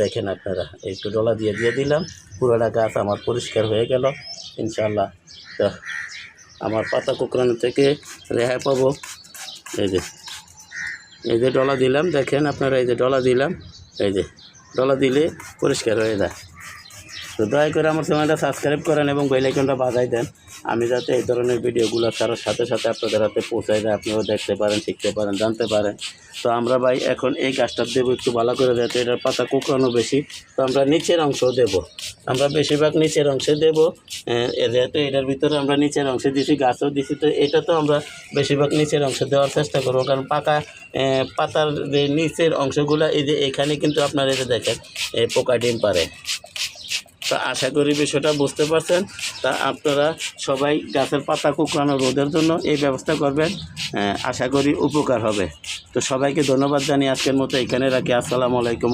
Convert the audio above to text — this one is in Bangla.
দেখেন আপনারা একটু ডলা দিয়ে দিলাম, পুরোটা গাছ আমার পরিষ্কার হয়ে গেল ইনশাআল্লাহ। তো আমার পাতা কুঁকড়ানো থেকে রেহাই পাবো। এই যে ডলা দিলাম, দেখেন আপনারা, এই যে ডলা দিলাম, এই যে ডলা দিলে পরিষ্কার হয়ে যায়। তো দয়া করে আমার চ্যানেলটা সাবস্ক্রাইব করেন এবং বেল আইকনটা বাজাই দেন, আমি যাতে এই ধরনের ভিডিওগুলো ছাড়ার সাথে সাথে আপনাদের হাতে পৌঁছায় যায়, আপনিও দেখতে পারেন, শিখতে পারেন, জানতে পারেন। তো আমরা ভাই এখন এই গাছটা দেবো একটু ভালো করে, যাতে এটার পাতা কুঁকড়ানো বেশি, তো আমরা নিচের অংশ দেব, আমরা বেশিরভাগ নিচের অংশে দেব। যেহেতু এটার ভিতরে আমরা নিচের অংশে দিছি, গাছও দিছি, তো এটা তো আমরা বেশিরভাগ নিচের অংশে দেওয়ার চেষ্টা করবো, কারণ পাতার যে নিচের অংশগুলো, এই যে এখানে কিন্তু আপনারা এই যে দেখেন পোকা ডিম পারে। তা আশা করি বিষয়টা বুঝতে পারছেন। তা আপনারা সবাই গাছের পাতা কুঁকড়ানো রোদের জন্য এই ব্যবস্থা করবেন, আশা করি উপকার হবে। তো সবাইকে ধন্যবাদ জানিয়ে আজকের মতো এখানে রাখি। আসসালামু আলাইকুম।